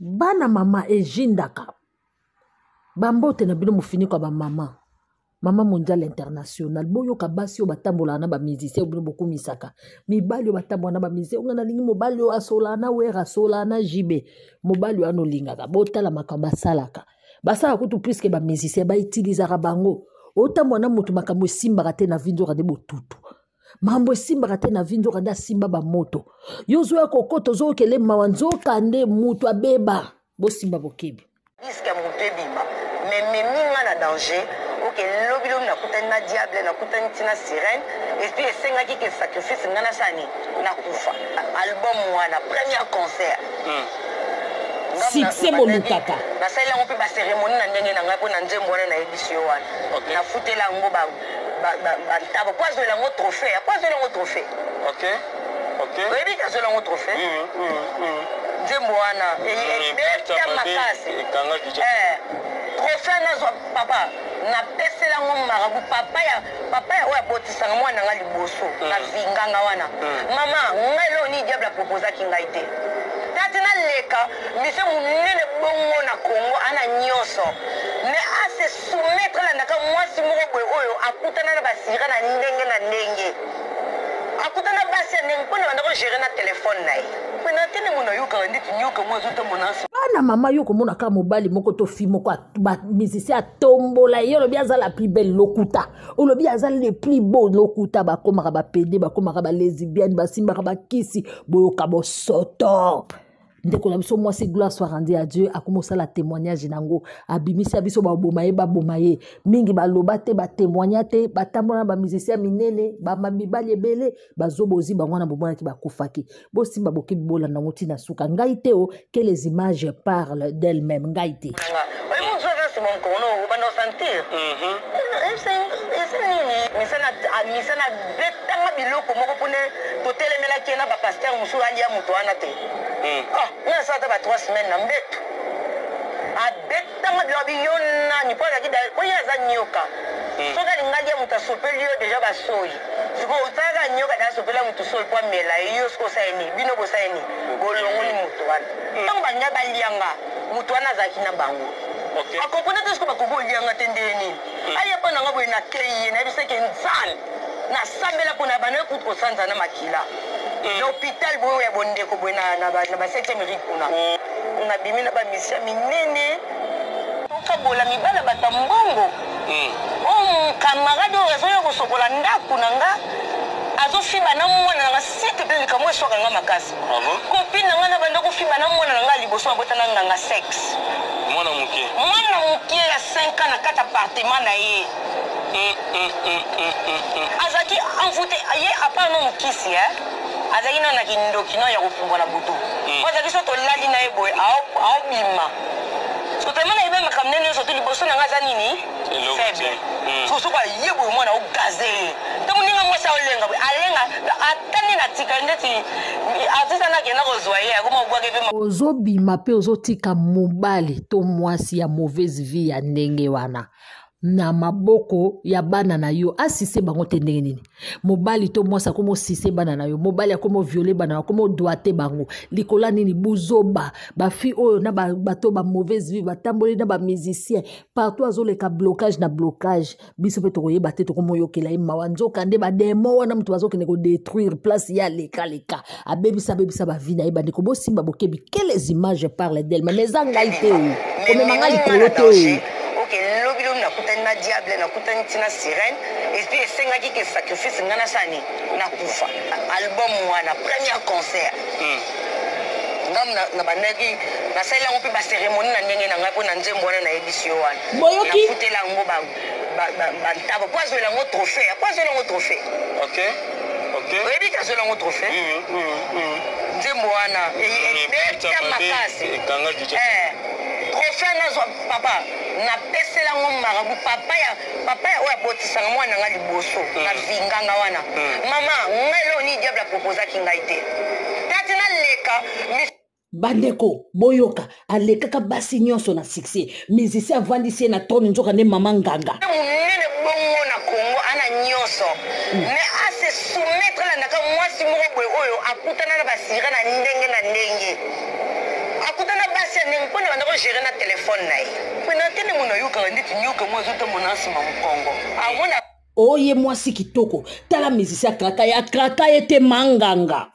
bana mama ejindaka bambote na bino mufini kwa ba mama mondiale international boyo kabasi yo batambola na ba musicien bino boku misaka mibali yo batambola na ba musicien ngana lingi mobali yo asola na wera sola na jibe mobali yo anolingaka botala makamba salaka basala kutu puisque ba musicien ba utilisaka bango otambola na mutu makambo simba te na vinzo ka de botutu mambo simba te na vinzo ka da simba ba moto yozo ya kokoto zo kele mawanzo kande mutu abeba bo simba bokebi risque ya moto ebima mais minga na danger ok lobi lo na kutani na diable na kutani tina sirène et puis esengaki ke sacrifice ngana sani na kufa album wana premier concert succès molukaka na saila ngo pe ba cérémonie na ndenge na ngai po na nzembo wana na édition wana na futela ngo ba tabo poiso la ngo trophée poiso la ngo trophée OK oyebi ka zola ngo trophée nzembo wana ebeta makasi trophée nazo papa na pesela ngo marabu papa ya oya botisanga mwana nga liboso na vinganga wana mama ngai lo ni diable proposa ki ngai te tati na leka mise munene bongo na Congo ana nyoso me ase soumettre la ndaka mwasi moko boye oyo akutana na basira na ndenge akutana basi ndenge mpona bandako gérer na telefone na ye pena tene mona yoka nditi nyoka mwazo tamona bana mama yo komona ka mobali moko to fi moko ba musicien atombola yo lobi aza la plus belle lokuta olobi aza le plus beau lokuta ba komaka ba pede ba komaka ba lesbienne ba simba ba kisi boyoka bo soto ndeko na biso mwasi gloire soit rendue à Dieu akomosa la témoignage nango abimisi biso ba bomaye mingi ba lobate ba témoignate ba tambola ba musicien minene ba mabibali ebele bazobozi bango na bomona ki bakufaki bo simba boki bola nango tina suka ngai te o que les images parlent d'elles-mêmes ngai te c'est mon kono on va nous sentir misana betanga biloko moko pone totelemela kena ba pasteur musu alia muto wana te na sa ta ba 3 semaines na mbeto betanga bilo yona ni pola kida koya za nyoka soka lingalia muta sopelio deja ba soyi siko utaga nyoka da sopela mutu soyi kwa mela iyo sko saini bino bo saini bolongoni muto wana tango banya balianga muto wana za kina bango akopona te siko bakubo lianga tendeni aya pana ngabo ina kei na biseke nzana na sambela pona bana kutko sanza na makila l'hôpital boyo ya bondeko boyo na ba 7e rive kuna na bimi na ba misia minene tokabola mibala batambongo camarade oyo azoya kosokola ndako na nga azofiba na mwana na site pe likambo esoka nga makasi copine na nga na banda kofiba na mwana na nga liboso abotana nganga sexe mwana muke ya 5 ans na 4 appartement na ye azaki envoûté ye apana mukisi azaki na kindoki na ya kofungola butu azaki so to lali na eboy ao bima so tellement na ibe makamne ne so to liboso na ngaza nini faible so so kwa yebo mwana o gaze to muninga mwasa olenga alenga atani na tika ndeti atisa na kena kozwa ye akoma ubwake pe ozobima pe ozotika mobali to mwasi ya mauvaise vie ya ndenge wana na maboko ya bana na yo asise bango te ndenge nini mobali to mwasa komo sise bana na yo mobali akomo violer bana akomo doite bango likola nini buzoba ba fi oyo na bato ba mauvaise vie batamboli na ba musicien partout azoleka blocage na blocage biso pe tokoyeba te tokomo yokela imawa nzoka nde ba demo wana mutu bazokende ko détruire place ya leka abebisa ba vie na ibandi ko bosimba bokebi quelles images parlent d'elle mais zanga ite comme mangali kolote lobilo na kutani na diable na kutani tina sirène et puis esengaki ke sacrifice ngana sani na kufa album wana premier concert ngam na bandaki na saila ngo pe ba cérémonie na ndenge na ngai po na nzembo wana na édition wana boyoki na futela ngo ba tabo poiso la ngo trophée oyebi ka zola ngo trophée nzembo wana ebeta makasi trophée nazo papa na pesela ngo marabu papa ya oya botisanga mwana nga liboso na vinganga wana mama ngai lo ni diable proposa ki ngai te tati na leka bandeko boyoka alekaka basi nyonso na succès musicien avandisi na toni nzoka nde mama nganga munene bongo na Congo ana nyonso me ase soumettre la ndaka mwasi moko boye oyo akutana na basira na ndenge akutana basi ndenge mpona banda kogere na telefone na ye pena tene mona yokaka ndeti nyoka mwa azotamona nsima mokongo amona oye mwasi kitoko tala mizisi ya kraka ye te manganga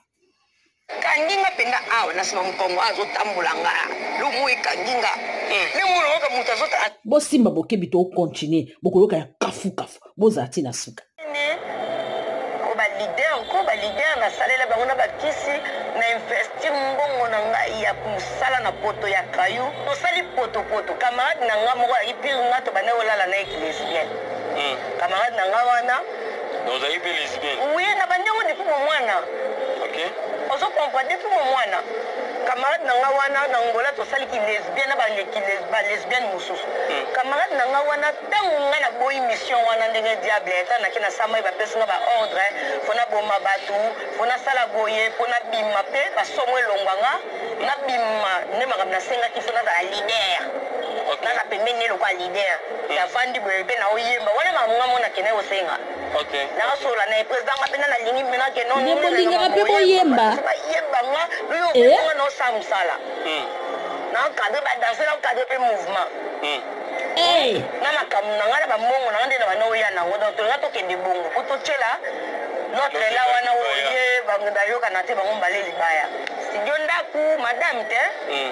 kanginga penda awa na nsima mokongo azotambola nga lomo ekanginga le mona oyoka moto azota bosimba bokebi to okontinue bokoyoka ya kafukafu bozala ti na suka balider nasalela bango na bakisi na investir mbongo na ngai ya mosala na poto ya kayu tosali potopoto camarade na nga moko ayipiri nga to banda olala na eki lesbienne camarade na nga wana oui na bandengo depuis momwana ozokomprendre depuis momwana camarade na nga wana na ngola tosaliki lesbienne na balesbienne mosusu camarade na nga wana ntango nga na boyi mission wana ndenge diable eta nake na sama bapesi nga baordre fona boma bato fona sala boye fona bima mpe basomo elongwa nga nabima nde makambo nasengaki fona zala lider naza pembeni elokwa lider yavandi boye mpe na oyemba wana mamunga mo nakende kosenga nasola na président nga mpena nalingi mpena bolingaka mpe boyemba bayembanga loyoanga naosala mosala naokadre badanse naokadre mpe mouvement na makambo na nga na bambongo na nga nde na bana oya nango donc tolinga tokende bongo po totyela notre la wana oye bayokana te bango mbale libaya studio ndako madame te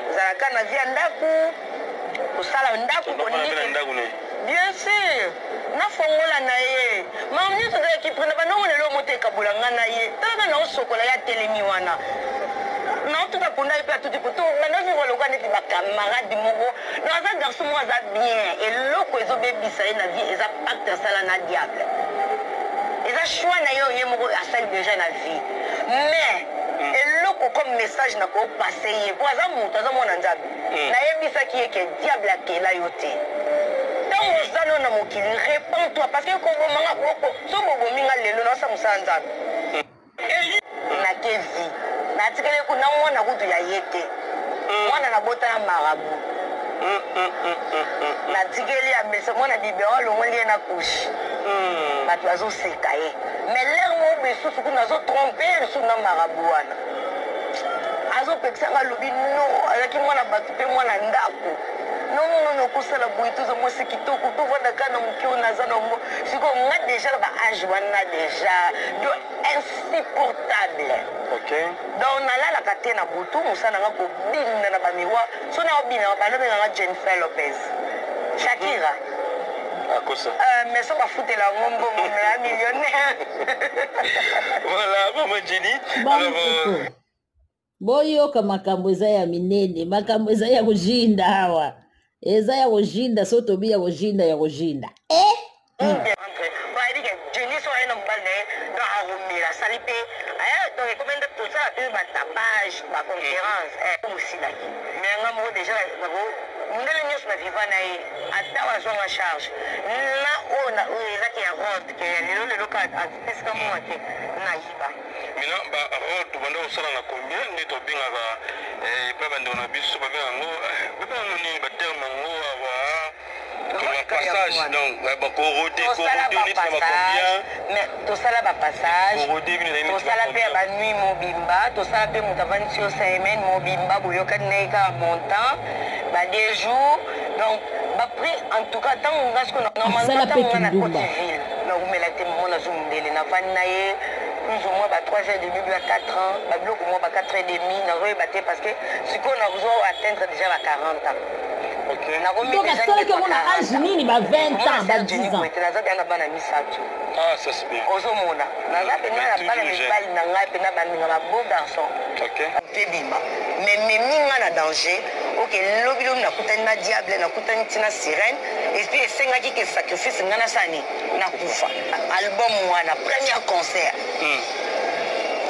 ozalaka na via ndako kosala ndako bien sûr nafongola na ye mama nyonso ezalaki prena banongo lelo moto ekabola nga na ye talaka naosokola ya telemi wana naotuta punda ye mpe atuti poto banavivre lokwa neti bakamarade moko naza garçon moko aza bien eloko ezobebisa ye na vie eza pacte asala na diable eza choix na ye oye moko asali deja na vie mais eloko comme message na koopase ye po aza moto aza mwana nzambe nayebisaki ye ke diable akela yo te ntango oza no na mokili répands-toi parce que kobomanga boko so bobominga lelo naosa mosala nzambe nake vie natikeli kuna mwana kutu ya ye te mwana nabotana marabu natikeli ya mese mwana bibero alongoli ye na kushi bato bazoseka ye mais lere mo besusu kuna azotrompe lisusu na marabu wana azopekisanga alobi no azalaki mwana bato mpe mwana ndako nomongo okosala boye toza mwasi kitoko tovandaka na moke oyo naza nango sikoyo nga deja na baage wana deja do insupportable donc nalalaka te na butu mosala nanga kobinda na bamiroir so naobinaka banobenganga Jennifer Lopez Shakira mais so bafutela yango mbongo mea millionnaire voilà maman Jenny alors boyoka makambo eza ya minene makambo eza ya kujinda hawa eza ya kujinda so tobi ya kujinda bayebike Jenny so aye na mobali na ye don aromela asali mpe donc ekomende tosala mpe batapage baconférence mosilaki mais nga moko déjà ndenge nyonso na viva na ye ata wazwanga charge na oyo ezaki ya rode ke lelo ka esika moko te nayiba mina barode tobanda kosala na combien nde tobengaka epa bandeko na biso babengaka yango babengaka nini baterme yango awa passage donc bakorode tosala bapassage tosala mpe ya banui mobimba tosala mpe moto avandi yo semaine mobimba boyokani na ye kaka montant ba2 jours donc baprix en tout cas ntango nga siko normalement ntango nga na Côte Ville nakumela te mamo nazomundele navandi na ye plus ou moins 3h30 à 4 ans babiloko mwa 4h30 nakoyeba te parce que sikoyo nakozo atteindre déjà 40 ans donc asalaki yango na age nini ba 20 ans ba 10 ans naza pena na bana misato ça c'est bien ozomona naza pena na bana mibali na ngai pena baninga ba beau garçon mpe bima mais meminga na danger oke lobi lobi nakutani na diable nakutani ntina sirène epuis esengaki ke sacrifice nga nasani nakufa album wana premier concert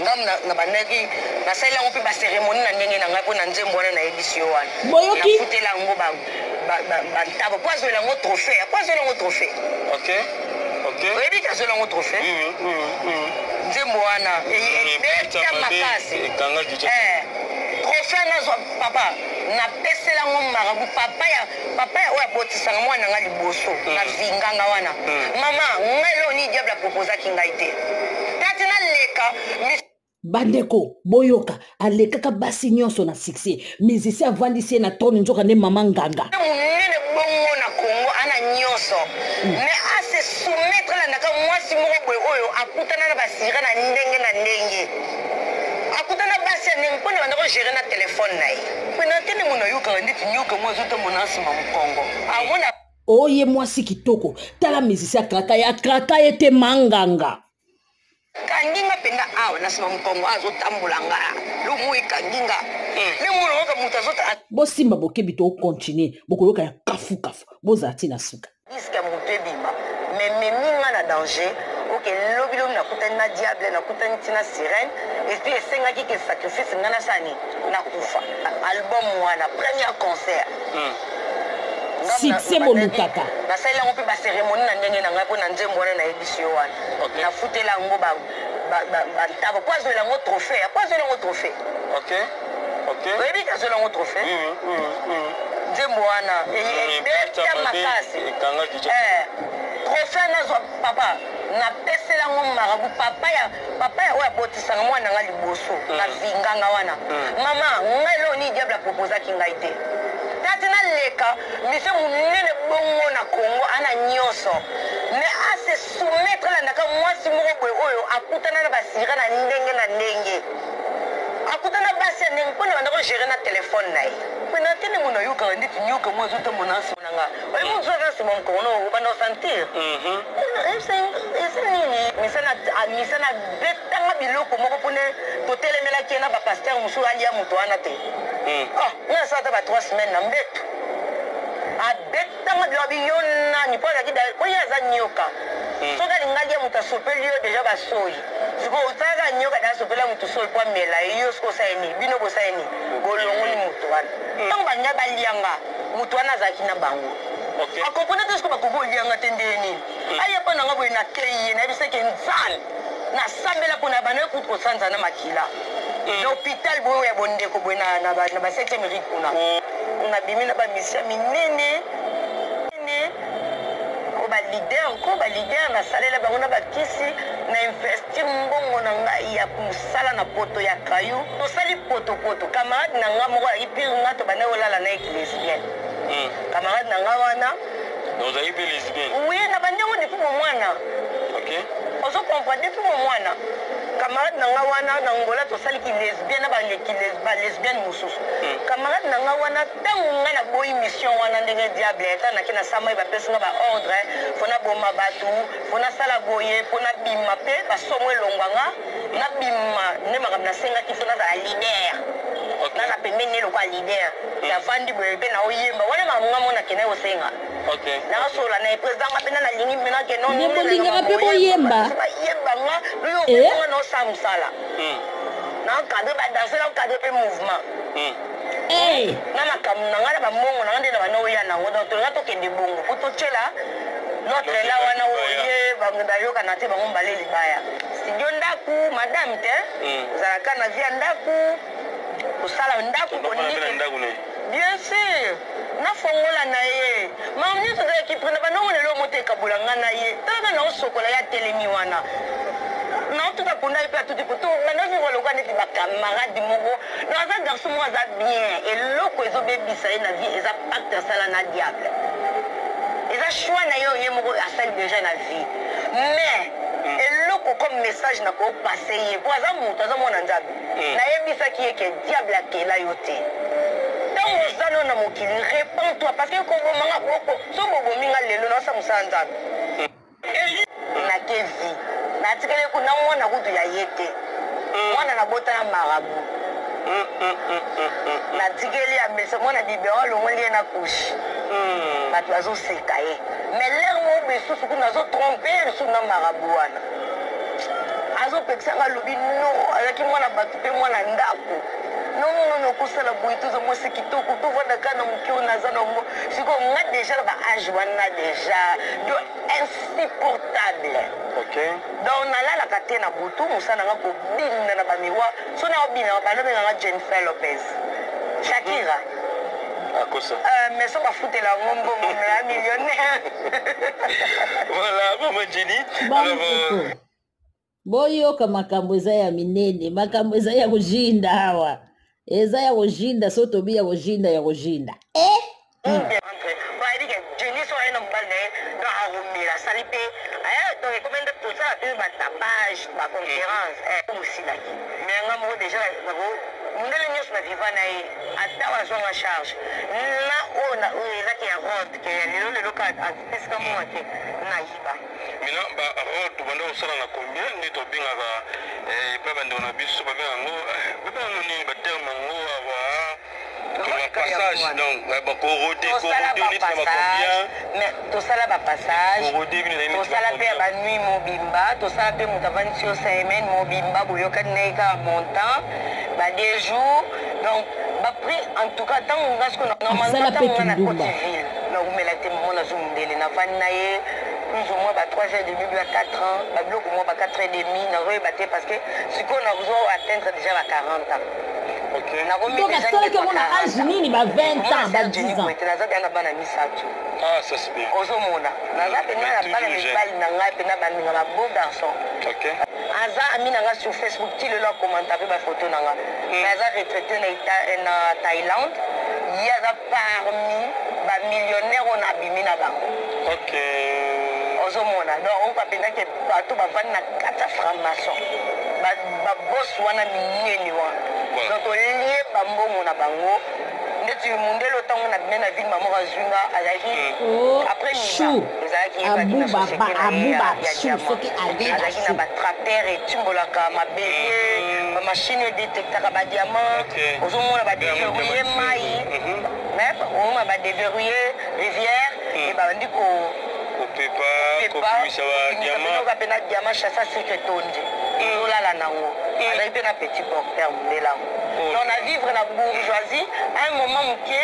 ngam na bandaki nasali yango mpe bacerémonie na ndenge na ngai mpo na nzembo wana nayebisi yo wana nafutela yango bantabo po azwela yango trophée po azwela yango trophée oyebi te azwela yango trophée nzembo wana ebeta makasi trophée nazwa papa napesela yango marabu papa oyo abotisanga mwana nga liboso na vinganga wana mama ngai leo ni diable apropozaki ngai te tati naleka bandeko boyoka alekaka basi nyonso na succès musicien avandisi na trône nzoka ne mama nganga munene bongo na Congo ana nyonso mais ase soumettre la ndaka mwasi moko boye oyo akutana na basira na ndenge akutana basi ndenge mpona banda ko gérer na téléphone na ye pena tene mona yoka nditi nyoka mwa zota mona asima mukongo amona oye mwasi kitoko tala musicien akraka ye te manganga kanginga penda awa nasima mukongo azotambola nga lumu ikanginga le mwana waka mutu azota bosimba bokebi to continuer bokoloka ya kafu bozala ti na suka iske mutu ebima mais meminga na danger oke lobi lobi nakutani na diable nakutani ti na sirène epi esengaki ke sacrifice nga na sani nakufa album wana premier concert succès bolukaka nasalela yango mpe bacérémonie na ndenge na ngai mpo na nzembo wana nayebisi yo wana nafutela yango bantaba po azoela yango trophée po azoela yango trophée oyebi te azoela yango trophée nzembo wana ebeta makasi trophée nazwa papa napesela yango marabu papa ya oyo abotisanga mwana nga liboso na vinganga wana mama ngai leo ni diable apropozaki ngai te tati naleka mise munene bongo na Congo ana nyonso mais ase soumettre la ndaka mwasi moko boye oyo akutana na basira na ndenge akutana basi ya ndenge mpona banda ko gérer na téléphone na ye pena tene mona yoka nditi nyoka mwa zota mona asima na nga oye mozu aza nsima mukongo obanda osentir ese nini misana betanga biloko moko mpone totelemelaki ye na bapaster mosusu alia moto wana te nga asala ta ba 3 semaines na mbeto abetanga biloko biyo nani mpo azalaki oye aza nyoka soki alingaki ya moto asopeli yo deja basoyi siko osalaka nyoka da asopela moto soyi mpo amela yo siko osaleni bino bosaleni bolongoli moto wana ntango banya balianga moto wana azalaki na bango akompone te siko bakoki olianga te ndenge nini aye mpo nanga boye nakei ye nayebisaki nzala nasambela mpo na bana ekuti kosanza na makila na hôpital boye ya bondeko boye na ba 7e mérite kuna nabimi na bamisia minene balider nasalela bango na bakisi na investir mbongo na ngai ya mosala na poto ya kayu tosali potopoto camarade na nga moko ayipiri nga to banda olala na eki lesbienne camarade na nga wana oui na bandengo depuis momwana ozo comprendre depuis momwana camarade na nga wana na ngola tosaliki lesbienne na balesbienne mosusu camarade na nga wana ntango ngai naboyi mission wana ndenge diable eta nake na sama bapesi nga baordre mpo naboma bato mpo nasala boye mpo nabima mpe basomo elongwanga nabima nde makambo nasengaki mpo nazala lider naza pembeni elokwa lider yavandi boye mpe naoyemba wana mamunga mo nakende kosenga nakasola na président nga mpena nalingi mpena bolingaka mpe boyemba bayembanga loyo na osala mosala nakadre badanse nakadre mpe mouvement na makambo na nga na bambongo na nga nde na bana oya nango donc tolinga tokende bongo po totyela notre la wana oye bayokana te bango mbale libaya studio ndaku madame te ozalaka na vie ya ndaku kosala ndaku bien sûr nafongola na ye mamu nyonso ezalaki prena banongo lelo motekabola nga na ye talaka na osokola ya telemi wana naotuka mpona ye mpe atuti poto nanazokolokwa neti bakamarade moko donc aza garçon moko aza bien eloko ezobebisa ye na vie eza pacte asala na diable eza choix na ye oye moko asali déjà na vie mais eloko comme message na kopase ye po aza moto aza mwana nzambe nayebisaki ye ke diable akela yo te ntango ozali na mokili répands-toi parce que kobomanga boko so bobominga lelo naosa mosala nzambe nake vie natikeli kuna mwana kutu ya ye te mwana nabotana marabu natikeli amesa mwana bibero alongoli ye na kushi bato bazoseka ye mais lere mo besusu kuna azotrompe ye lisusu na marabu wana azopekisanga alobi no azalaki mwana bato mpe mwana ndako nonono okosala boye toza mwasi kitoko tovandaka na mokio naza nango sikoyo nga deja na baage wana deja yo insupportable donc nalalaka te na butu mosala nanga kobinda na bamiwa so naobinaka balobenganga Jennifer Lopez Shakira mais so bafutela yango mbongo mea millionnaire voilà maman Jenny boyoka makambo eza ya minene makambo eza ya kujinda hawa eza ya kujinda so tobi ya kujinda ndele nyonso na viva na ye ata wazwanga charge na oyo ezaki ya rode ke lelo lelo ka esika moko te nayiba mina barode banda kosala na combien nde tobengaka epai bandeko na biso babengango babengango nini baterme yango awa passage donc bakorode tosala bapassage tosala mpe ya banuit mobimba tosala mpe moto avandi sur semaine mobimba boyokani na ye kaka montant ba2 jours donc baprix en tout cas ntango nga siko normalement ntango nga na cote ville naumela te mamo nazomundele navandi na ye plus ou moins ba 3h30 ba 4 ans babiloko mwa ba 4h30 nazoyeba te parce que sikoyo nazo atteindre déjà ba 40 ans donc asalaki omona age nini ba 20 ans ba 10 ans naza bia na bana misato ça c'est bien ozomona naza pena na bana mibali na ngai pena baninga ba beau garçon aza ami na nga sur Facebook ti lelo akomanta mpe bafoto na nga mais aza retraité na Thaïlande ye aza parmi bamillionnaire oyo na abimi na bango ozomona donc oyo bapendaki bato bavandi na kati ya franc-maçon babos wana mineni wana donc olie bambongo na bango ndeti mundele otango na bine na ville mamoko azwinga azalaki après miba ezalaki yebaki na société na ye ya diamant azalaki na batracteur etimbolaka mabele bamashine edetectaka badiamant ozomona badeverrouille mai omona badeverrouille rivière e babandi kopepa pena diamant chasse asike tondi olala nango azali mpe na petit porteur mondele yango donc na vivre na bourgeoisie à un moment moke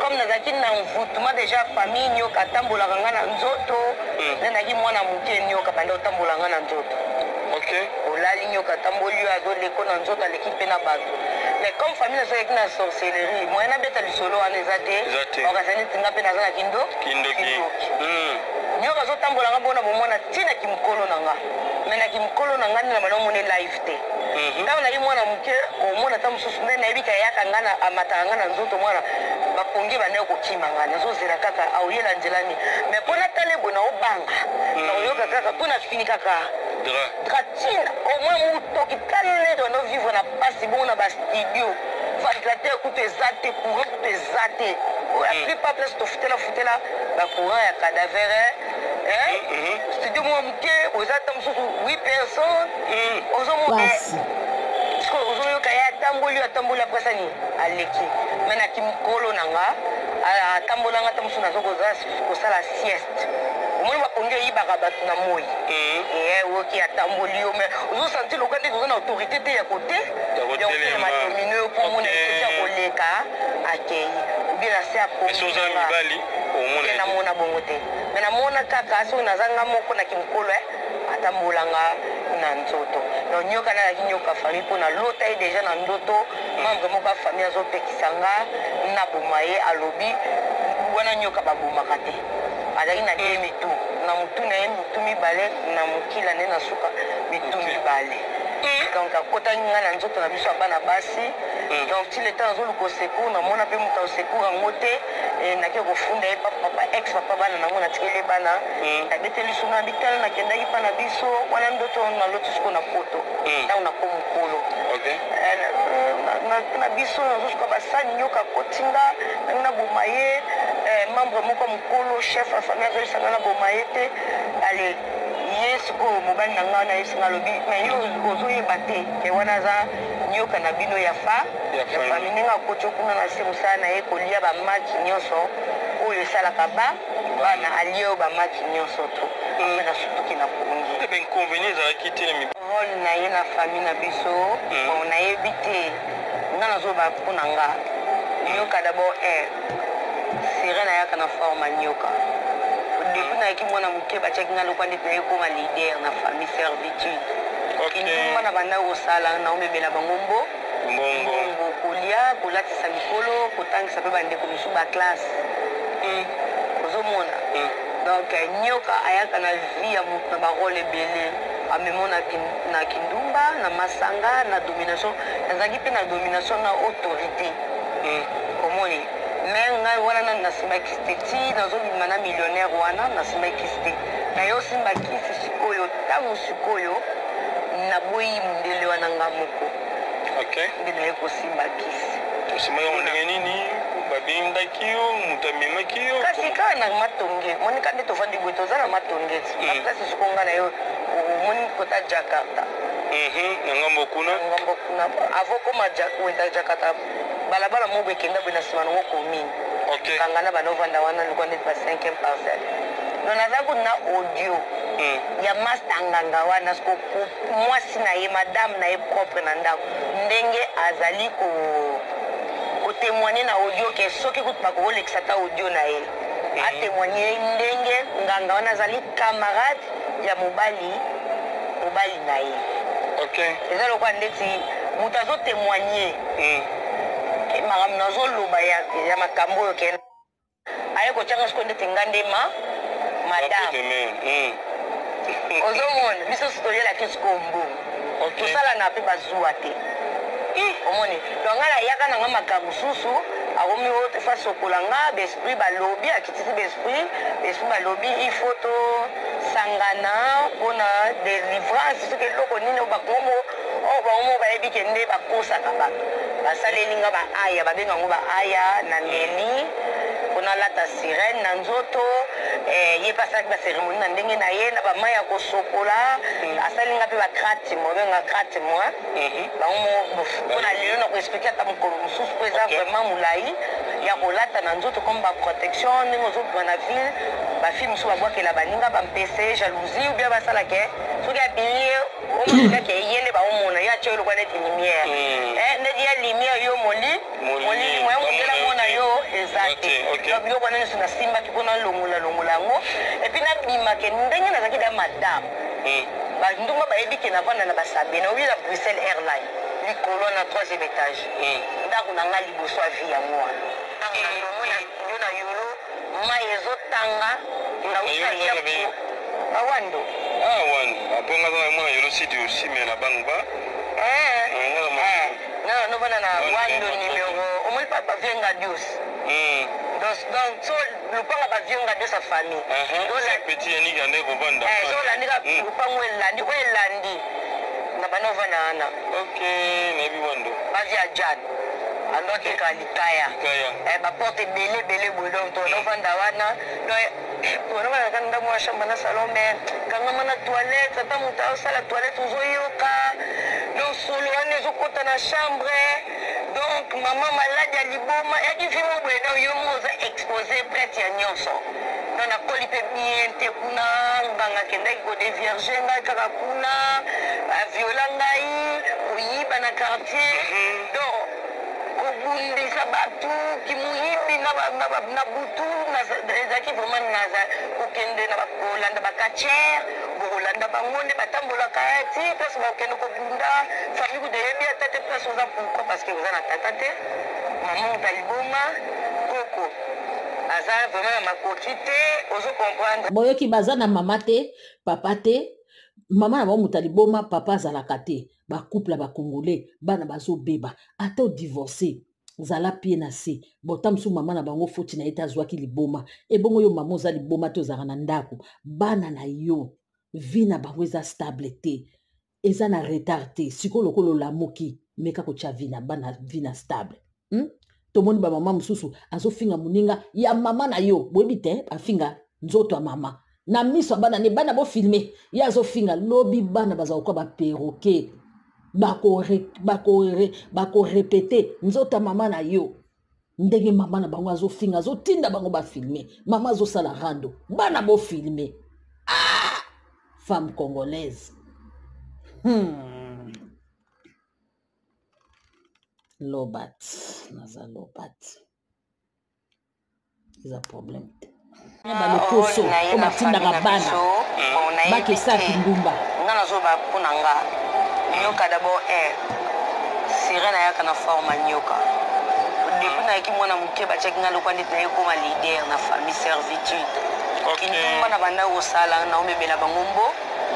comme nazalaki na mvutuma déjà famille nyoka atambolaka nga na nzoto nde nazalaki mwana moke nyoka bande otambola nga na nzoto olali nyoka atamboli oyo azoleko na nzoto aleki mpe na bato mais comme famille nazalaki na sorcellerie moyen nabeta lisolo wana eza te okazali neti nga mpe naza na kindoki nyoka azotambola nga mpona bomona ntina kimokolo na nga me na kimokolo na nga nde na bana omona live te ntango naki mwana moke omona ta mosusu nde nayebika yaka nga amataka nga na nzoto mwana bapongi bande okokima nga nazozela kaka aoyela nzela nini mais mpo natala ebo na obanga naoyoka kaka mpo na fini kaka dratina au moins motoki tala neti banovivre na pasi bongo na bastudio ventilateur kutu eza te courant kutu eza te la plupart place tofutela bacourant ya cadavere studio mwa moke oza ta mosusu 8 personnes ozoyoka ye atamboli apres ani aleki me na kimokolo na nga atambolanga ta mosusu nazo kosala sieste omoni bakongi oyibaka bato na moi oyoki atamboli yo me ozosanti loka te toza na autorité te ya kote yakotelema domine yo mpo mona ekoti ya koleka akei obie na se apoe namona bongo te me namona kaka soki nazanga moko na kimokolo atambolanga na nzoto donc nyoka nazalaki nyoka famille mpo na lota ye déjà na ndoto membre moko ya famille azopekisa nga naboma ye alobi wana nyoka babomaka te azalaki na 2 mitu na motu na ye mitu mibale na mokila nde na suka mitu mibale donc akotaki nga na nzoto na biso ya bana basi donc ti leta nazoluka osecour namona mpe moto aosecour yango te nake kofunda ye papa ex papa bana nango natikeli bana abeteli so na bitala nakendaki mpa na biso wana ndoto naloti siko na poto ntango nako mokolo na biso nazosuka basani nyoka akotinga nangi naboma ye membre moko mokolo chef ya famille azoyisanga naboma ye te ale ye sikoyo mobali na ngai nayesinga alobi me yo ozoyeba te ke wana aza nyoka na bino ya famille ndenge akoti okuna na se mosala na ye kolia bamaki nyonso oyo esalaka bana alie oyo bamaki nyonso to me na sutuki na pongi role na ye na famille na biso nayebi te nga nazoba mpona nga nyoka d'abord sere nayaka na forme nyoka depuis nayaki mwana moke batiaki nga lokwa ndeti naye koma leader na famille servitude kinduma na banda kosala naomemela bango mbongo kolia kolatisa mikolo kotangisa mpe bandeko mosusu baklasse ozomona donc nyoka ayaka na vie ya moto na barole ebele amemo na kindumba na masanga na domination nazalaki mpe na domination na autorité omoni mais ngai wana nasimbakisi te ti nazobima na millionnaire wana nasimbakisi te naye osimbakisi sikoyo ntango sikoyo naboyi mundele wana nga moko nde naye kosimbakisi osimaka ndenge nini babindaki yo moto amemaki yo kasi kaka na matonge monika nde tovandi boye toza na matonge na place siko nga na yo omoni kota jakarta na ngambo kuna avo koma wenda jakarta balabala moko ekenda boye na nsima nango komine kangana banovanda wana lokwa ndeti ba 5e parcelle donc naza kutu na audio ya master nganga wana siko mwasi na ye madame na ye propre na ndako ndenge azali kotémoigner na audio ke soki kutu bakokolekisa ta audio na ye atémoigner ndenge nganga wana azali camarade ya mobali na ye eza lokwa ndeti moto azotémoigner makambo nazoloba ya makambo oyo ke aye kotyanga siko ndeti nga ndema madame ozomona biso sitoyelaki siko mbongo tosala na mpe bazuwa te omoni donc nga nayaka nanga makambo susu akomi oyo fa sokola nga baesprit balobi akitisi baesprit balobi ifo tosangana mpona délivrance soki eloko nini oyo bango bayebi ke nde bakosaka bato basaleli nga baaya babengango baaya na meli mpona lata sirene na nzoto ye mpe asalaki baceremonie na ndenge na ye na bamai ya kosokola asali nga mpe bacratimo obenga cratimo bango mpona lelo na koexplike ata mokolo mosusu mpo eza vraiment molai ya kolata na nzoto comme baprotection ndenge ozobima na ville bafille mosusu babwakela baninga bampese jalousie ou bien basalake soki abie omosikaki eyele baomona ye atye elokwa neti lumière ndeti ya lumière yo molimo ya mondela mona yo eza te biloko wana nyonso nasimbaki mpona longola yango epuis nabimake ndenge nazalaki da madame bandumba bayebi ke navanda na basabena obi na Bruxelles Airline likolo na 3e étage ndako na nga liboso ya vie yango wana omona yo na yolo mai ezotanga nausaia bawando aponga za mwana yolo sidi aussi mais na bangba novana na wando numéro omoni pa bavienga dios donc so lupanga bavienga dios a famille petit yaniki ande kovanda so olandika lupango elandi oyo elandi na banovana wana nayebi wando bavia jan andokeka likaya baporte ebele boye donc tonovanda wana tonovana kaka ndambo ya chambre na salon mais kangama na toilette ata moto aosala toilette ozoyoka donc solo wana ezokota na chambre donc mama maladi ya liboma yaki vimo boye donc yo mo oza expose prete ya nyonso donc nakoli mpe bien te kuna nganga akendaki kodevierge ngai kaka kuna aviola ngai koyiba na quartier donc kobundisa bato kimuyibi na butu ezalaki vraiment naza kokende kolanda bakachere bokolanda bango nde batambolaka ti place bakokende kobunda famille kudeyebi ata te place oza pourquoi parce que oza na tata te mama moto aliboma koko aza vraiment na makoki te ozokomprendre boyoki baza na mama te papa te mama na bango moto aliboma papa azalaka te bacouple ya bacongolais bana bazobeba ata odivorce zala pie na se bota mosusu mama na bango foti na ye te azwaki liboma ebongo yo mama oza liboma te ozalaka na ndako bana na yo vi na bango eza stable te eza na retard te sikoyo lokolo olamuki meka kotya vi na bana vi na stable tomoni bamama mosusu azofinga moninga ya mama na yo boyebi te afinga nzoto ya mama na miso ya bana ne bana bofilme ye azofinga lobi bana baza kokwa baperoke bakorepete nzoto ya mama na yo ndenge mama na bango azofinga azotinda bango bafilme mama azosala rando bana bofilme femme congolaise lobat naza lobat eza problème te balokoso o batindaka bana bakesaki ndumba nga nazoba mpona nga nyoka d'abord sirene ayaka na forme nyoka depuis nayaki mwana moke batiaki nga lokwa ndeti naye koma leader na famille servitude kindumba na banda kosala naomemela bango mbo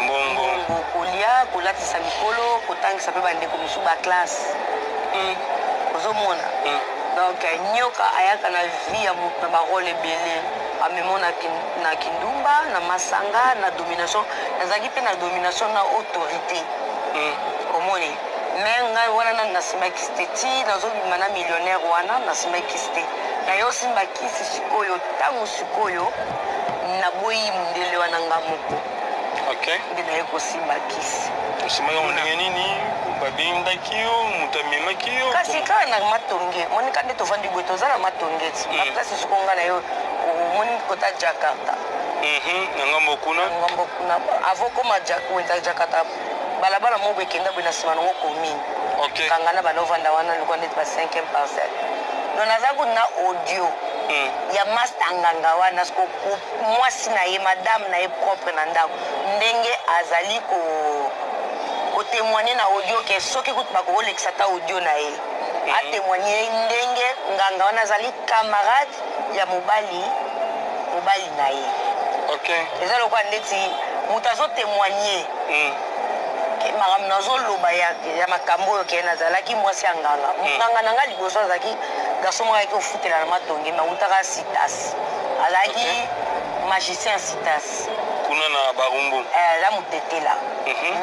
mbongo kolia kolatisa mikolo kotangisa mpe bandeko mosusu baklasse ozomona donc nyoka ayaka na vie ya moto na barole ebele amemo na kindumba na masanga na domination nazalaki mpe na domination na autorité omoni me ngai wana nasimbaki te ti nazobima na millionnaire wana nasimbaki te naye osimbakisi sikoyo ntango sikoyo naboyi mundele wana nga moko nde naye kosimbakisi osimaka mondenge nini babindaki yo moto amemaki yo kasi kaka na matonge monika nde tovandi boye toza na matonge ti baplasi siko nga na yo omoni kota jakarta na ngambo kuna avokoma wenta jakarta balabala moko ekenda boye na nsima nango commune kanga na banovanda wana lokwa ndeti ba 5e parcelle don naza kutu na audio ya master nganga wana siko mwasi na ye madame na ye propre na ndako ndenge azali kotémoigne na audio ke soki kutu bakokolekisa ta audio na ye atémoigne ndenge nganga wana azali camarade ya mobali na ye eza lokwa ndeti moto azotémoigne makambo nazoloba ya makambo oyo ke nazalaki mwasi ya nganga nganga na nga liboso azalaki garçon moko ayaki ofutela na matonge mautaka sitas azalaki magicien sitas kuna na barumbu aza motetela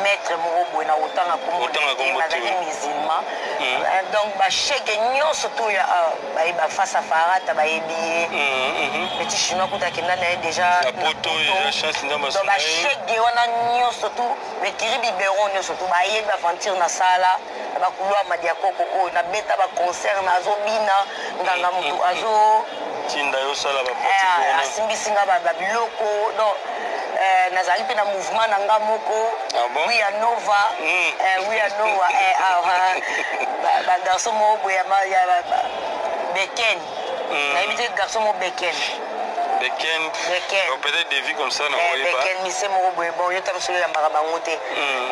maître moko boye na otanga komozalaki musulman donc bashege nyonso to bayeba face à farata bayebi ye petit chinois kuta akenda na ye déjà bashege wana nyonso to betiri biberon nyonso to bayebi aventure na sala bakuluwa madi ya koko oyo nabeta baconcert nazobina nganga motu tinda yosala asimbisinga babiloko donc nazali mpe na mouvement na nga moko wiya nova bagarçon moko boye ya beken nayebi te garçon moko beken peut-être des vies comme ça na beken mise moko boye bon yo tama solo yambaka bango te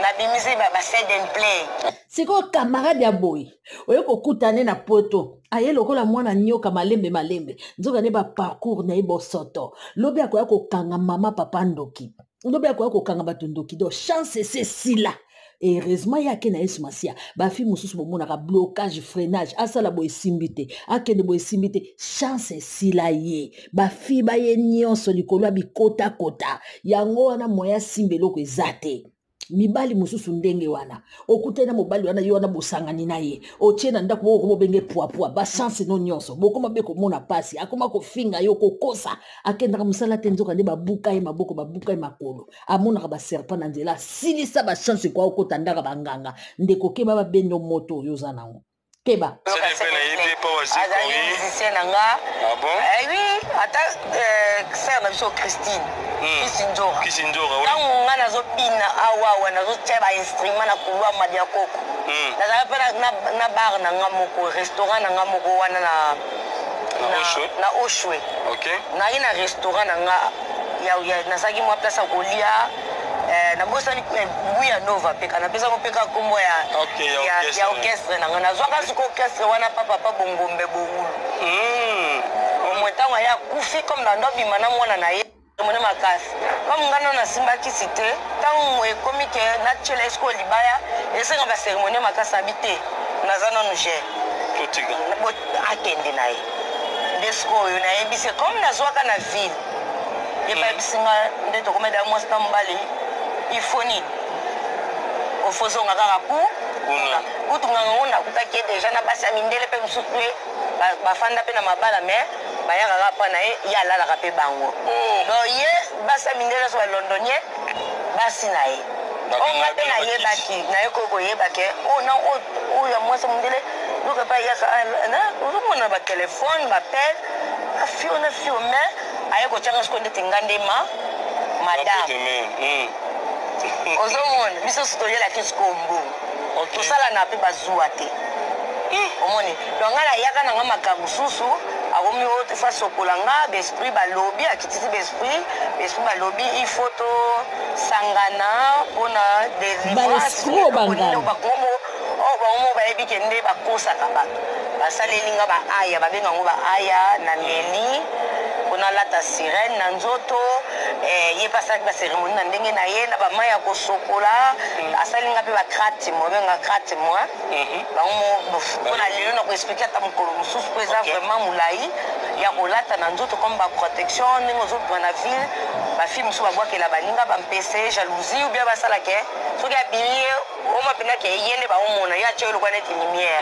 nabimisi based and play sikoyo camarade ya boye oye kokutane na poto aye lokola mwana nyoka malembe nzoka ne baparcours na ye bosoto lobi akoya kokanga mama papa ndoki lobi akoya kokanga bato ndoki donc chance esesila heureusement ye ake na yesu masiya bafi mosusu bomonaka blocage freinage asala boye esimbi te akende boye esimbi te chance esila ye bafi baye nyonso likolo ya bikotakota yango wana moya simba eloko eza te mibali mosusu ndenge wana okutana mobali wana yo wana bosangani na ye otie na ndako moko mobenge puapua bachance no nyonso bokoma be komona pasi akoma kofinga yo kokosa akendaka mosala te nzoka nde babuka ye maboko babuka ye makolo amonaka baserpent na nzela silisa bachance kwa okota ndaka banganga ndeko keba babendo moto oyo oza nango keba azali musicien na nga oui ata sere na biso Christine Kisinjora ntango nga nazobina awawa nazotia bainstrument na kulwa madi ya koko nazala mpe na bar na nga moko restaurant na nga moko wana na Oshwe naye na restaurant na nga nazalaki mwa place ya kolia nabosani wiya nova mpe napesako mpe ka kombo ya orchestre na nga nazwaka siko orchestre wana papa bongombe boulu omwe ntango aye akufi comme nando abima na mwana na ye mone makasi comme ngano nasimbakisi te ntango ekomi ke natiela esiko libaya esenga baceremonie makasi abi te naza nanu gere akende na ye nde siko oyo nayebisi comme nazwaka na ville ye bayebisinga nde tokomeda mwasi na mobali ifo nini ofozonga kaka kutunganga ngo nakutaki deja na basi ya mindele mpe mosusu mpe bafanda mpe na mabala me bayakaka mpa na ye ye alalaka mpe bango donc ye basi ya mindele so balondonien basi na ye onga mpe nayebaki naye kokoyebake oyo ya mwasi mindele luka mpe ayaka ozomona batelefone bapele afio na fio me aye kotyanga siko ndeti nga ndema madame ozomona biso so toyelaki sikombo tosala na mpe bazuwa te omoni donc nga nayaka nanga makambo mosusu akomi oyo tefa sokola nga baesprit balobi akitisi baesprit balobi ifo tosangana mpona bango bayebi ke nde bakosaka bato basaleli nga baaya babengango baaya na meli nalata sirène na nzoto ye pasaki ba cérémonie na ndenge na ye na ba mai ya kosokola asali nga pe ba krati mo benga krati mo bango mpona lelo na koexplike ata mokolo mosusu po eza vraiment molai ya kolata na nzoto comme ba protection ndenge ozobima na ville bafille mosusu babwakela baninga bampese jalousie ou bien basalake soki abimi ye oma mpenaki ye nde baomona ye atie elokwa neti lumière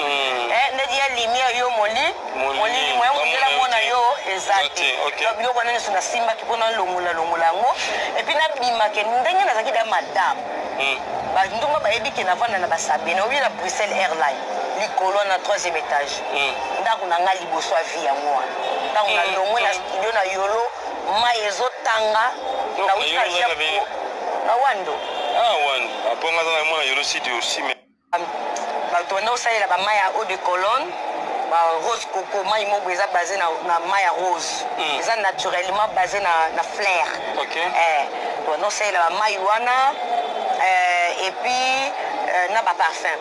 ndeti ya lumière yo molili moya mondela mona yo eza te biloko wana nyonso nasimbaki mpona longola yango epuis nabimake ndenge nazalaki da madame bandunga bayebi ke navanda na basabene obi na Bruxelles Airline likolo na 3e étage ndako na nga liboso ya vie yango wana ntango na longwe na studio na yolo mai ezotanga na wando aponga za na mwana yolo studio aussi mais bato banda osalela bamai ya eau de Cologne ba rose coco mai moko eza basé na mai ya rose eza naturellement basé na flair banda osalela bamai wana et puis na baparfum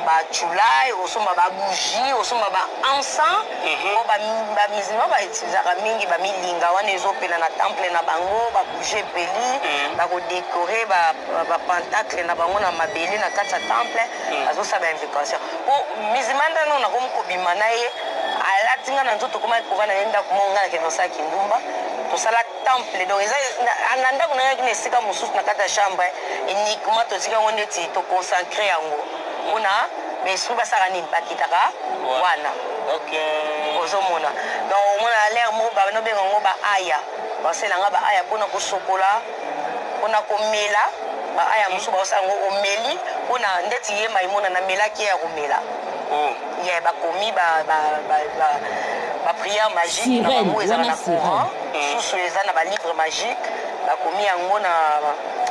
bachulai osomba babougie osomba baencens po bamisilima bautilisaka mingi bamilinga wana ezopela na temple na bango babougie epeli bakodekore bapentacle na bango na mabele na kati ya temple bazosala invitation po misilima ndano nakomi kobima na ye alati nga na nzoto koma ekova na ye ndako moko nga nakende osala kindumba tosala temple donc eza na ndako nayaki na esika mosusu na kati ya chambre uniquement totika yango ndeti toconcentre yango mpona baesprit basaka nini bakitaka wana ozomona donc omona lere moko banobenga yango baaya basalanga baaya mpona kosokola mpona komela baaya mosusu baosala yango omeli mpona ndeti ye maimona namelaki ye ya komela ye bakomi baprière magique na bango ezaka na courant susu eza na balivre magique bakomi yango na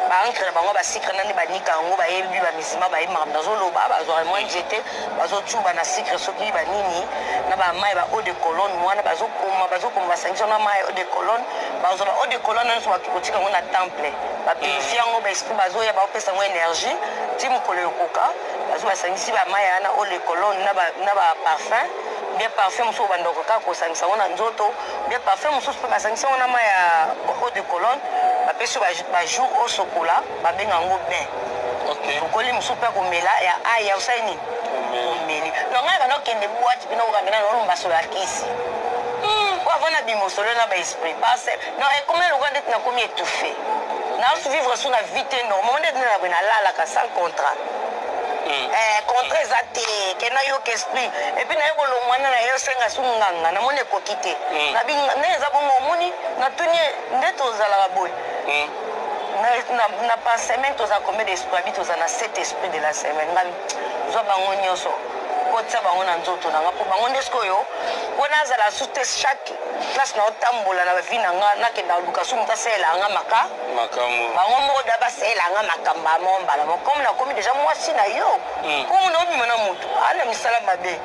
baancre na bango basikre nani banika yango bayebi bamisima bayebi makambo nazoloba bazwaka mwa njete bazotuba na sikre soki banini na bamai ba eau de Cologne mwana bazokoma basangisa na mai eau de Cologne bazwa ba eau de Cologne nyonso bakotika yango na temple bapurifie yango baesprit bazoya baopesa yango énergie ti mokolo ekoka bazo basangisi bamai yana eau de Cologne na baparfum bien parfum mosusu bandoko kaka kosangisa yango na nzoto bien parfum mosusu mpe basangisa yango na mai ya eau de Cologne bapesi bajour osokola babenga yango bain okoli mosusu mpe komela ya aya osali nini omeli donc ngai banda okende bwati mpena okangena nolomba solo ya kisi po avant na bimosolo na baesprit parce non ekomi elokwa ndeti nakomi étouffé naosuvivre so na vie te normal ndeti nde naboye nalalaka sans contrat contrat eza te kena yoka esprit epuis naye kolongwana na ye osenga su nganga namoni ekoki te nde eza bongo omoni natuni nde tozalaka boye na par semaine toza combien d'esprit abi toza na 7 esprit de la semaine ngai zwa bango nyonso po tia bango na nzoto nanga po bango nde sikoyo po nazala su te chaque place na otambola na bavi na nga nakenda luka su moto asalela nga bango moko da basalela nga makambo ya mombala mokomi nakomi deja mwasi na yo komo na obima na motu ana misala mabe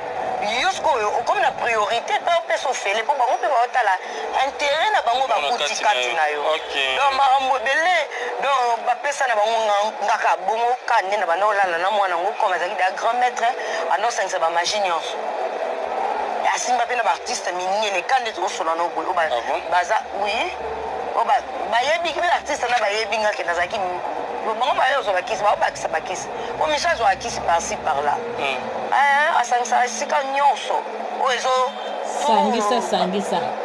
yo sikoyo okomi na priorité mpe opesa ofele mpo bango mpe baotala intérêt na bango bakuti kati na yo donc makambo ebele donc bapesa na bango ngaka bongo ka nde na banda olala na mwana yango comme azalaki da grand maître anosangisa bamagie nyonso asimba mpe na baartiste minene ka nde tokosola no boye baza oui bayebi mpe artiste na bayebi ngake nazalaki bango bayozwa bakisi baobakisa bakisi po miso azwaka kisi parci par là asangisa esika nyonso oyo sangisa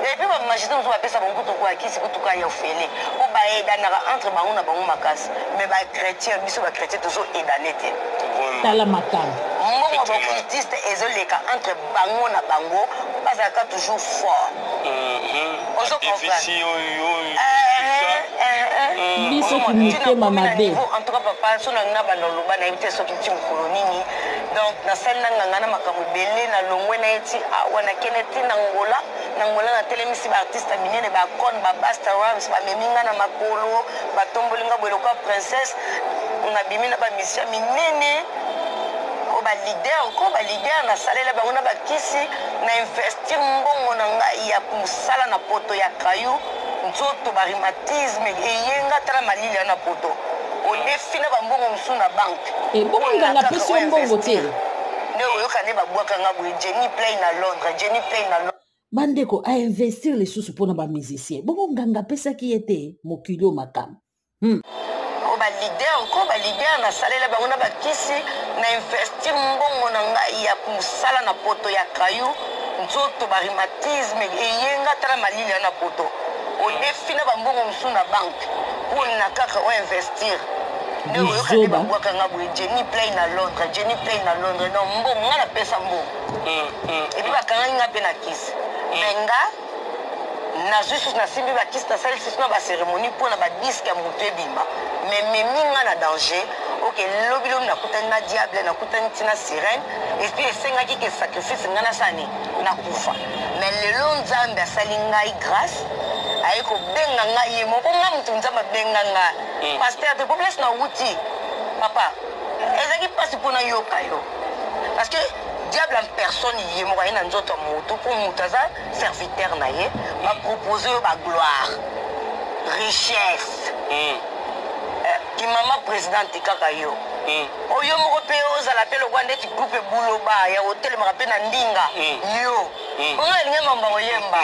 epuis bamagité mosusu bapesa bango kutuku ya kisi kutuku ya ofele po baedanaka entre bango na bango makasi mais bachrétien biso bachrétien tozoedane te tala makambo mbongo bacultiste ezoleka entre bango na bango bazalaka toujours fort biso kimitema mabe en tout cas papa so na bana loba na yebi te soki ti mokolo nini donc nasali na nganga na makambo ebele na longwe na ye ti awa nakende ti na ngola natelemisi baartiste minene bacone babasta rams bamemi nga na makolo batomboli nga boye lokwa princesse nabimi na bamisien minene balider nasalela bango na bakisi na investir mbongo na ngai ya mosala na poto ya kayu nzoto barimatisme eyenga tala malili ya na poto odefi na bambongo mosusu na banke ebongo nganga pesi yo mbongo te nde oyoka nde babwaka nga boye Jenny Play na Londres bandeko a investir les sous pour na musicien bongo nganga pesa ki ete mokili makam ba leader na salela bango na bakisi na investir mbongo na ngai ya kusala na poto ya kayu nzoto ba rhumatisme eyenga tala malili na poto o defina ba mbongo msu na banque pour na kaka o investir ne o yoka ba bwaka ngabwe Jenny Play na Londres no mbongo ngala pesa mbongo et puis bakanga ngape na kisi menga na juste na simbi bakisi na salle sisna ba cérémonie pour na ba disque ya moto ebima mais minga na danger ok lobilo na kutani na diable na kutani tina sirène et puis esengaki ke sacrifice ngana sani na kufa mais lelo nzambe asali ngai grâce ayeko benga ngai moko nga mutu nzambe benga nga pasteur de population na wuti papa ezaki pasi pona yoka yo parce que diable en personne yé moko na nzoto moto pour mutaza serviteur na ye va proposer ba gloire richesse qui maman présidente kaka yo oyo moko pe ozala pe lokwa ndeti groupe buloba ya hotel maka na ndinga yo onga linga mamba oyemba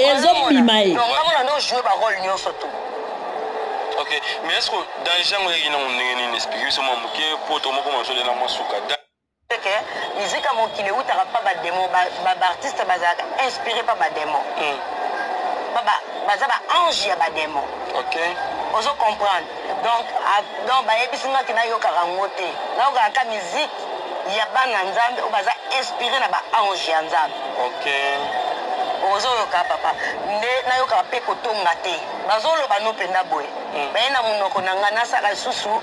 ezobima ye donc ngamona no jouer ba rôle nyonso tout. Ok, mais est-ce que dans les gens qui n'ont expliqué ce moment pour tout le monde commencer à la masuka que musique à mon qui ne outara pas ba démon ba artiste bazaka inspiré par ba démon baba bazaba ange ya ba démon. Ok, on se comprendre donc dans ba ebisinga ki na yo karangote na yo ka musique ya bana nzambe o baza inspiré na ba ange ya nzambe. ok ozo yo ka papa nde na yo ka pe kotonga te bazolo ba no penda boy ba na munoko na ngana sala susu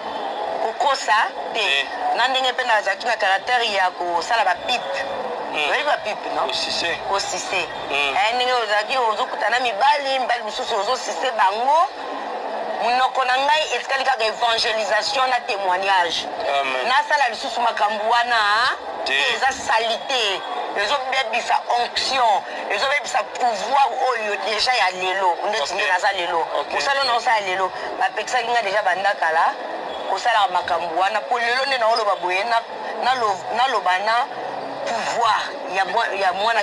kokosa te na ndenge pe na zaki na caractère ya ko sala ba pipe ba pipe non aussi c'est ndenge ozaki ozokutana mibali mususu ozosise bango munoko na ngai eskali kaka évangélisation na témoignage na sala lisusu makambo wana eza salité ezobebisa onction ezobebisa pouvoir oyo déjà ya lelo ndeti nde naza lelo osala na osala lelo bapekisaki nga déjà bandakala kosala makambo wana po lelo nde naoloba boye naloba na pouvoir ya mwana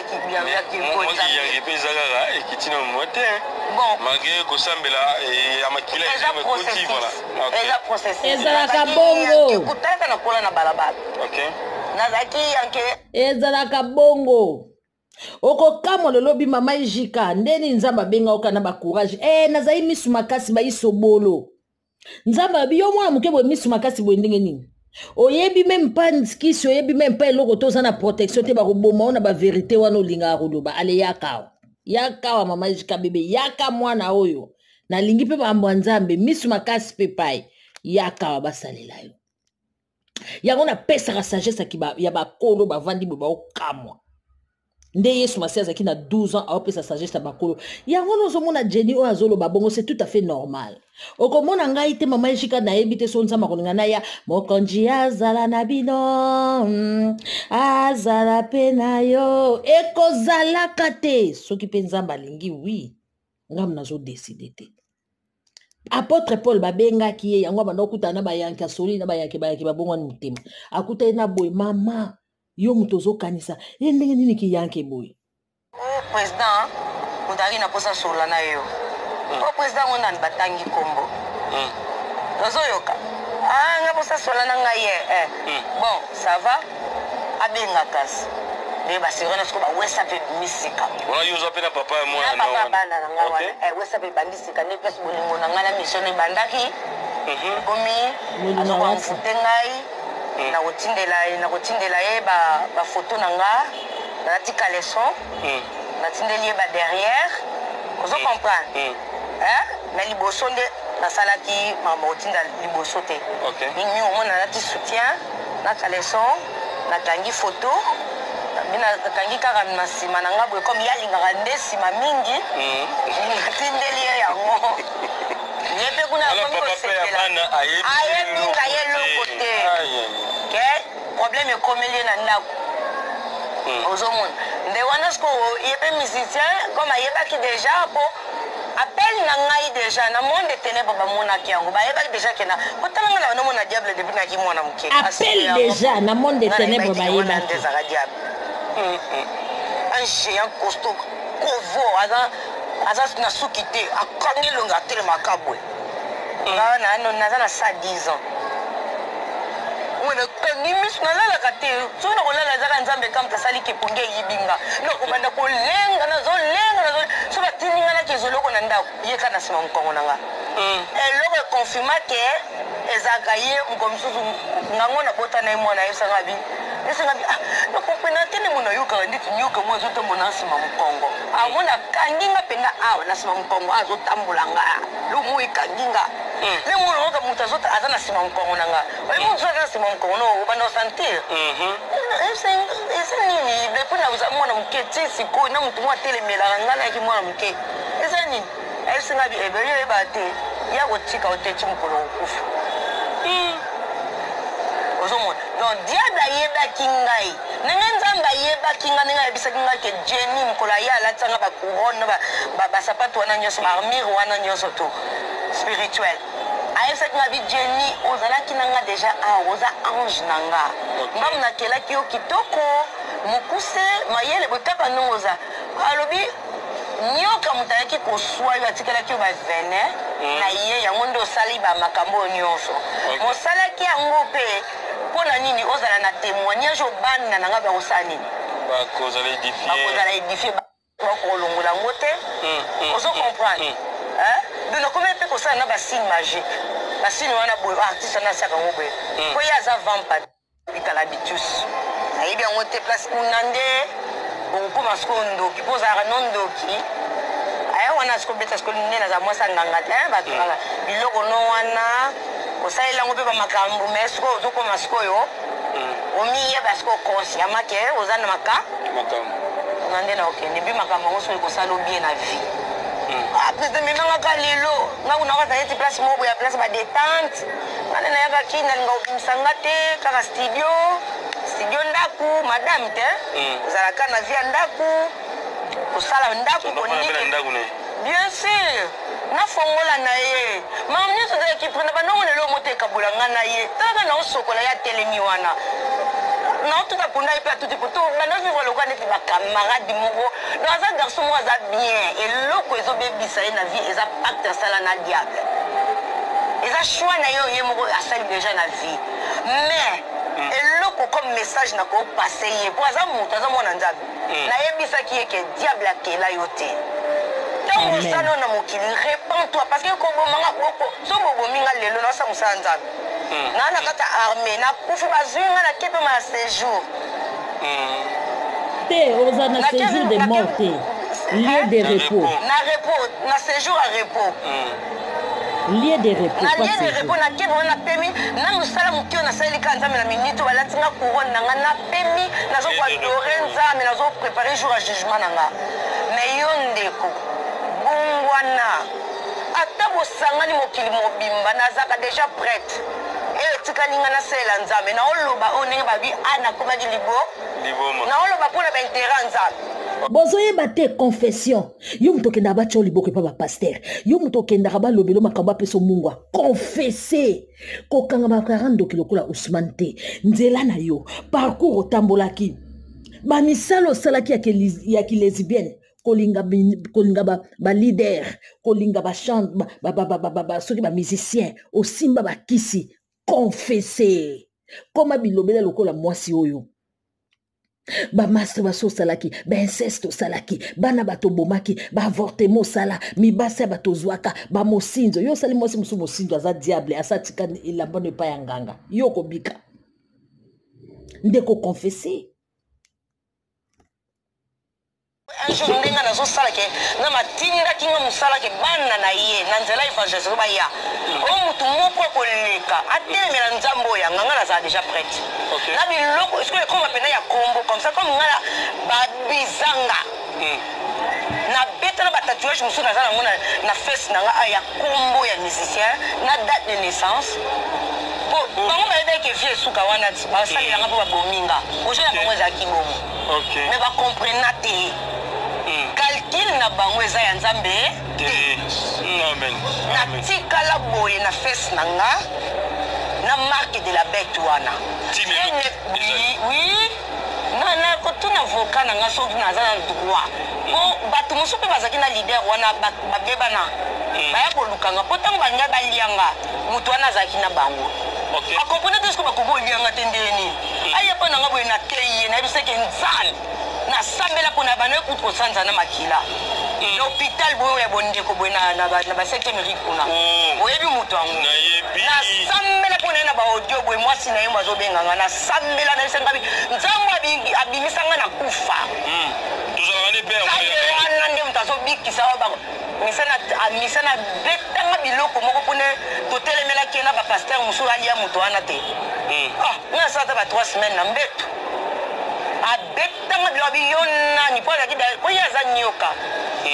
ezalaka bongo kutaka na kola na balabala nazaki yanke ezalaka bongo okokamwa lolobi mama ijika ndeni nzambe abenga oka na bacourage nazali misu makasi baiso bolo nzambe abi yo mwana moke boye misu makasi boye ndenge nini oyebi meme pa kisi oyebi meme pa eloko toza na protection te bakoboma na baverité wana olingaka koloba ale yakawa mama ijika bebe yaka mwana oyo nalingi mpe bambo ya nzambe misu makasi mpe pai yakawa basalela yo yango napesaka sagesse ya bakolo bavandi boye baokamwa nde yesu masi azalaki na 12 ans aopesa sagesse ya bakolo yango nozomona Jenny oyo azoloba bongo c'est tout à fait normal okomona ngai te mama ejika nayebi te so nzambe akolinga na ya mokonzi azala na bino azala mpe na yo ekozalaka te soki mpe nzambe alingi wi ngamu nazodeside te apôtre Paul babengaki ye yango abanda okutana na bayanki asoli na bayanki babongwani motema akuta ye na boye mama yo mutu ozokanisa ye ndenge nini kiyanke boye président mutaki na posa sola na yo o président ngo nani batangi kombo ozoyoka nga posa sola na ngai ye bon ça va abenga kasi nde basirene siko bawesa mpe misika wana yoza mpe na papa ya mwana na papa bana na ngai wana wesa mpe bandisika nde place bolingo na ngai na mission ebandaki komi azokwamfute ngai na kotindela ye bafoto na nga nalati caleçon natindeli ye baderrière ozo comprendre na liboso nde nasalaki mama kotinda liboso te mingi omona nalati soutien na caleçon nakangi foto nakangi kaka na nsima na nga boye comme yalingaka nde nsima mingi natindeli ye yango ye mpe kuna akomi kosepela ayebinga ye loko te ke problème ekomeli ye na ndako ozomona nde wana siko ye mpe musicien comme ayebaki déjà po appel na ngai déjà na monde de ténèbres bamonaki yango bayebaki déjà kena kotalanga na banomona diable depuis naki mwana moke appel déjà na monde de ténèbres bayebaki ezaka diable un géant costaud kovo aza na suki te akangi longa atelemaka boye naza na sa 10 ans nakangi miso nalalaka te soki nakolala ezaka nzambe kamta asali kepongi eyibinga nakobanda kolenga nazolenga so batininga naki ezoloko na ndako yeka na nsima mokongo na nga eloko ekonfirma ke ezalaka ye moko mosusu ngango nabota na ye mwana yebisanga bi nakompena te ndenge nayokaka ndeti nyoka mwa azotambola na nsima mokongo ango nakanginga mpenza awa na nsima mokongo azotambola nga lomo ekanginga le mwana oyoka moto aza na nsima mokongo na nga oye moto aza na nsima mokongo no obanda osentir eza nini depo naza mwana moke ti sikoyo na motu mwa atelemelaka nga nayaki mwana moke eza nini ayebisinga bi ebeli oyeba te ya kotika oteti mokolo kokufa ozomona donc diable ayebaki ngai ndenge nzambe ayebaki ngai ndenge ayebisaki ngai ke jeni mokolo aye alatanga bacouronne basapato wana nyonso baarmire wana nyonso to spirituel ayebisaki ngai bi jeni ozalaki na nga deja awa oza ange na nga mbamu nakelaki yo kitoko mokuse mayele botapa ndenge oza alobi nyoka moto ayaki koswa yo atikelaki yo bavene na ye yango nde osali bamakambo oyo nyonso mosalaki yango mpe mpo na nini ozala na témoignage obanda na nga bakosala nini bakozala édifie bakolongola yango te ozo comprendre donc nakomi mpe kosala na basine magique basine wana boye artiste wana asiaka yango boye mpo ye aza vampa bitalabitus nayebi yango te place kuna nde okoma siko ndoki mpo ozalaka no ndoki aya wana siko beta siko nde naza mwasi anganga te bato kaka biloko no wana osalela yango mpe bamakambo me siko ozokoma sikoyo omiyeba siko consciemment ke oza na makambo na nde na okende mpe makambo yango soki ekosala obie na vie peut-être memangaka lelo nga kuna kaka neti place moko ya place badetente ngane nayakaki nalinga obimisanga te kaka studio ndaku madame te ozalaka na vie ya ndaku kosala ndaku bien sûr nafongola na ye mama nyonso ezalaki prena bandongo lelo moto ekabolanga na ye talaka naosokola ya telemi wana naotuta kunda ye mpe atuti poto banavivre lokola neti bakamarade moko donc aza garçon moko aza bien eloko ezobebisa ye na vie eza pacte asala na diable eza choix na ye moko asali deja na vie mais eloko comme message na kopase ye mpo aza moto aza mwana nzambe nayebisaki ye ke diable akela yo te ntango osala na mokili répands-toi parce que kobomanga so bobominga lelo naosa mosala nzambe naa na kati ya armée nakufi bazwi nga nake mpe ma séjour te oza na séjour de mort te lieu de repos na séjour à repos lieu de repos na lieu de repos nake vraimen napemi na mosala moke oyo nasaleli kaka nzambe na minute balatinga couronne na nga napemi nazokoadore nzambe nazoprépare jour ya jugement na nga mais yo ndeko bongwana ata bosangani mokili mobimba nazaka déjà prête etikali nga nasalela nzambe naoloba oyo ndenge babi nakomaki naoloba mpona baintere ya nzambe bozoyeba te confession yo moto okendaka batya o liboko epa bapaster yo moto okendaka balobelo makambo apesa omungwa confesse kokanga bakara ndoki lokola Ousmane te nzela na yo parcours otambolaki bamisala osalaki ya kilesbienne kolinga balider kolinga bachante soki bamusicien osimba bakisi confesse koma bilobela lokola mwasi oyo bamastre baso osalaki bainceste osalaki bana bato bomaki baavortema osala mibasi ya bato ozwaka bamosinzo yo osali mwasi mosusu mosinzo aza diable asatika elambano epai ya nganga yo kobika ndeko confesse un jour ndenge nazosalaki nga matindaki nga mosalaki bana na ye na nzela évangélise baya oyo motu moko akoleka atelemela nzambe oyo nga nazala déjà prête na biloko esko ekoma mpena ya kombo comme ça comme nga babizanga nabeta na batatouage mosusu naza nango na fese na nga ya kombo ya musicien na date de naissance po bango bayebeki vie esuka wana basalelanga mpo babominga ojo ya bango ezalaki bomo mais bakomprena te calcul na bango eza ya nzambe te natikala boye na fese na nga na marque de la bête wana oui na kotuna avocat na nga soki naza na droit po bato mosusu mpe bazalaki na leader wana babebana baya kolukanga mpo ntango balinga balianga moto wana azalaki na bango akomprene te soki bakoki olianga te ndenge nini aya mpo nanga boye natei ye nayebi seke nzale nasambela mpo na bana ekuti kosanza na makila l'hôpital boye ya bondeko boye na basecte mérite kuna oyebi moto yango nasambela mpo na ye na baaudio boye mwasi na ye mo azobenganga nasambela na yesengabi nzambo abimisanga na kufa wana nde moto azobikisa misana betanga biloko moko mpone totelemelaki ye na bapaster mosusu alia moto wana te nga asala ta ba 3 semaines na mbeto abetanga biloko yo nani mpo azalaki oyo aza nyoka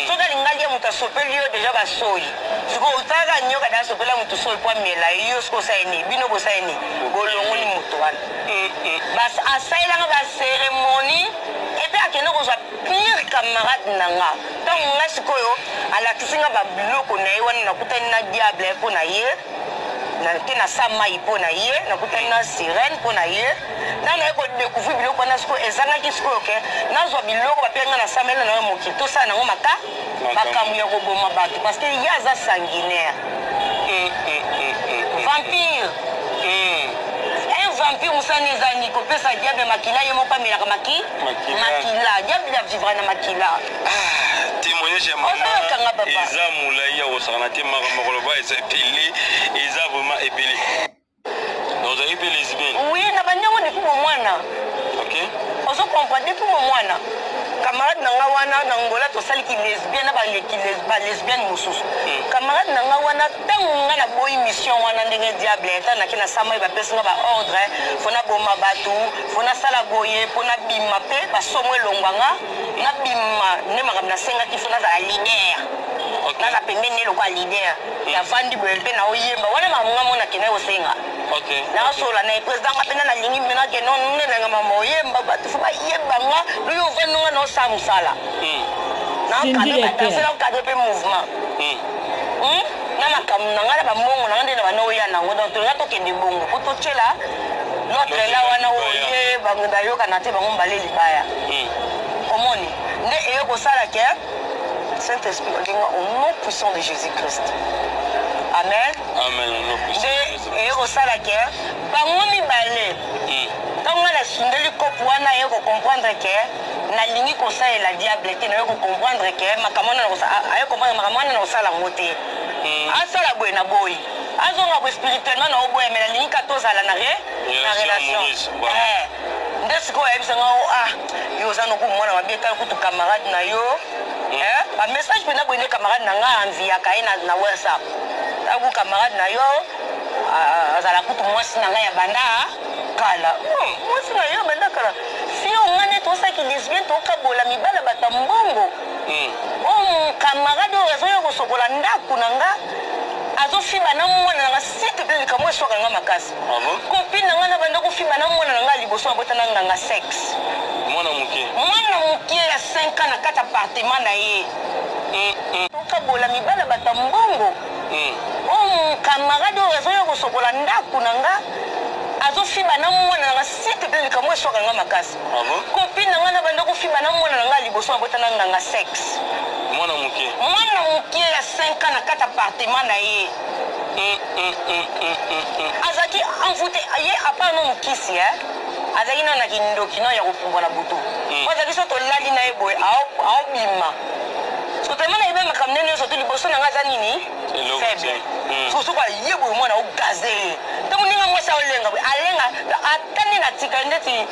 soki alingali ya moto asopeli yo deja basoyi sikoyo otalaka nyoka da asopela moto soyi mpo amela yo soki osaini bino bosaini bolongoli moto wana asalelanga baseremoni epe akende kozwa pire camarade na nga ntango nga sikoyo alakisinga babiloko na ye wana nakutani na diable mpo na ye ke nasa mai mpo na ye nakutani na sirene mpo na ye nanaye kodécouvrir biloko wana sikoyo ezangaki sikoyo ke nazwa biloko bapenga nasamela na yo mokili tosala nango makambo ya koboma bato parce que ye aza sanguinaire vampire vampire mosani ezani kopesa diable makila ye moko amelaka makila diable avivra na makila témoignage ya mama eza molai ya kosakana te makambo koloba eza ebele eza vraiment ebele donc ozali mpe lesbienne oui na banyango depuis bomwana ozo comprendre depuis bomwana camarade na nga wana na ngola tosaliki lesbienne na balesbienne mosusu camarade na nga wana ntango nga na boyi mission wana ndenge diable eta nake na sama ye bapesi nga baordre fo naboma bato fo nasala boye mpo nabima mpe basomo elongwanga nabima nde makambo nasengaki fo nazala lider naza pembeni eloko ya lider yavandi boye mpe na oyemba wana mamunga mo nakende kosenga nakasola na ye président nga mpena nalingi mena keno nenanga mama oyemba bato fo bayembanga loyo ovandonga na osala mosala nakadre mpe mouvement na makambo na nga na bambongo na nga nde na bana oya nango donc tolinga tokende bongo po totyela notre la wana oye bayokana te bango mbale libaya omoni nde eye kosala ke Saint-Esprit olinga au nom puissant de Jésus-Christ amen nde eye kosala ke bango mibale ntango nga nasundeli kopo wana eye kocomprendre ke nalingi kosalela diable te naye kocomprendre ke makambo wana na kosala yango te asala boye na boyi azonga boye spirituellement na oboya me nalingi ka tozala na relation nde sikoyo ayebisanga yo oza noku mwana mabe etali kutu camarade na yo bamessage mpena boye nde camarade na nga anviaka ye na whatsapp taku camarade na yo azala kutu mwasi na ngai ya banda kala mwasi na yo banda kala fio ngane tosaki lesbienne tokabola mibala bata mbongo camarade oyo azoya kosokola ndako na nga azofiba na mwana na nga site mpe likambo eswaka nga makasi kopine na nga na banda kofiba na mwana na nga liboso abotana nganga sexe mwana moke ya 5 ans na kati appartement na ye tokabola mibala bata mbongo camarade oyo azoya kosokola ndako na nga azofiba na mwana na nga site mpe likambo eswaka nga makasi kopine na nga na banda kofiba na mwana na nga liboso abotana nganga sexe mwana moke ya 5 ans na kati appartement na ye azalaki envoûté ye apart no mokisi azalaki nano na kindoki no ya kopumbwa na butu po azalaki so tolali na ye boye aobima sotema na yebe makambo nene nyonso to liboso na nga aza nini faible sosoko aye boye mwana ogaze ye ntango ndenge mwasi aolenga boye alenga ata nde na tika ndeti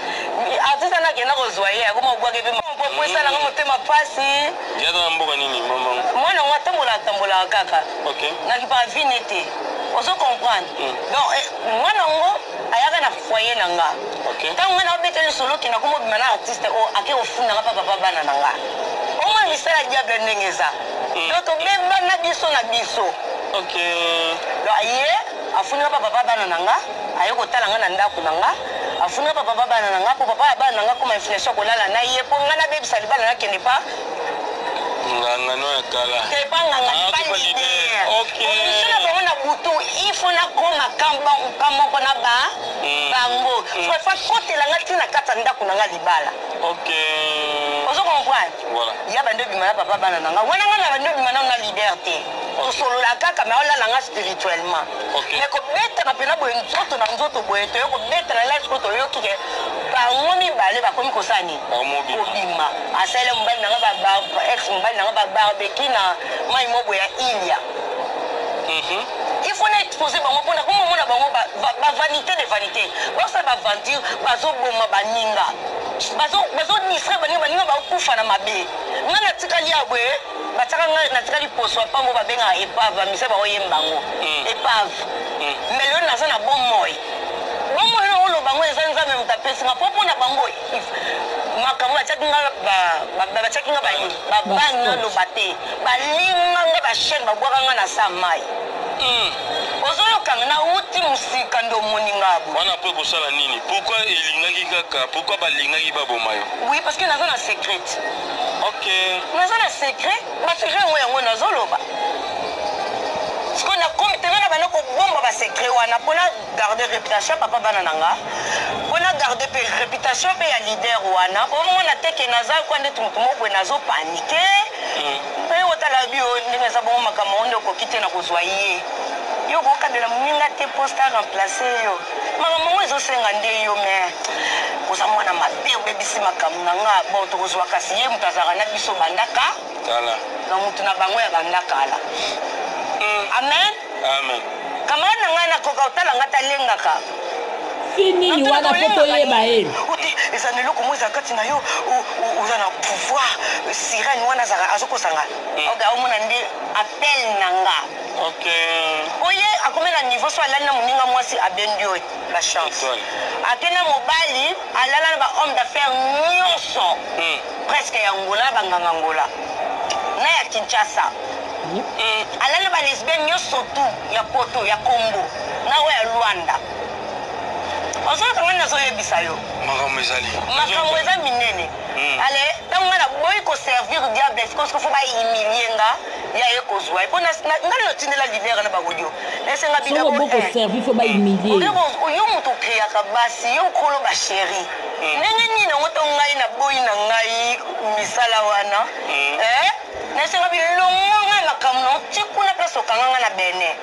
artiste ana akenda kozwa ye akoma obwaka epe po esalanga motema pasi mwana ngo atambolaka kaka nakipaka vine te ozo comprendre donc mwana ngo ayaka na foyer na nga ntango nga na obeteli solo kenda komobima na artiste ake kofundanga papa bana na nga omona misala diable ndenge eza donc tobebana biso na biso ye afunika papa bana na nga aye kotala nga na ndako na nga afunika papa bana na nga po papa bana na nga koma influence kolala na ye po nga nabebisa libala nakende pa nganga no ya kala te pa nganga pa lider omosala bango na butu mutu il faut na koma kamoko na bango fa kote la ngati na kata ndako na ngali bala. OK. Ozo comprendre? Voilà. Ya bande bimana papa bana nanga. Wana ngana bande bimana na liberté. To solo la kaka mais on la langa spirituellement. Mais ko beta na pena boye nzoto na nzoto boye to ko beta na la ko to yo kike ba ngomi bale ba komi ko sani. Ko bima. Asele mbali nanga ba ex mbali nanga ba barbecue na mai mobo ya Ilia. Il faut exposer bango pona comme mona bango ba vanité de vanité. Ba ça ba venture bazo boma baninga. Bazo nisra baninga ba kufa na mabe. Ngana tikali abwe bataka na tikali poso pa mo ba benga epave mise ba oyembango. Epave. Mais le na na bon moy. Bon moy no lo bango ezanza même tapesi nga popo na bango. Makambo bachakinga bachakinga ba banga lo bate. Ba linga nga ba shen ba bwaka nga na samai. Ozoyo kangana uti musika ndo moningabo. Wana po ko sala nini? Pourquoi ilingaki kaka? Pourquoi balingaki babomayo? Oui, parce que naza na secret. OK. Naza na secret, ba secret ngo yango nazoloba. Parce qu'on a comme tena bana ko bomba ba secret wana pona garder réputation papa bana nanga. Pona garder réputation pe ya leader wana. Omo na teke naza kwa ndetu mutu moko nazo paniquer. Pe otala bio ndenge za bon makama ondo ko kite na kozwa ye. Yo ko kadela muninga te posta remplacer yo. Mama mongo ezo senga nde yo mais koza mwana mabe obebisi makamu nanga bon to kozwa kasi ye mutazaka na biso bandaka. Tala. Na mutu na bango ya bandaka ala. Amen. Amen. Kamana nanga na koka otala ngata lengaka. Fini ni wana poto yeba ele. Uti ezana loko moza kati na yo uza na pouvoir sirène wana zaka azoko sanga. Oga omona ndi appel nanga. OK. Oye akomela niveau so alana muninga mwasi abendio la chance. Akena mobali alala ba homme d'affaires nyonso. Presque ya Angola banganga Angola. Na ya Kinshasa. Alala ba lesbienne nyonso tu ya Poto ya Congo. Na we ya Rwanda. Ozo kangana zo yebisa yo. Makambo ezali. Makambo eza minene. Ale tango na boy ko servir diable parce que faut ba humilier nga ya ye ko zwa. Ipona ngalo tindela leader na bagodio. Esenga bida ko boko servir faut ba humilier. Oyo muto créa ka basi yo kolo ba chéri. Nenge nini ngoto ngai na boy na ngai misala wana. Nesenga bilongo nga makamno tikuna place okanga na bene.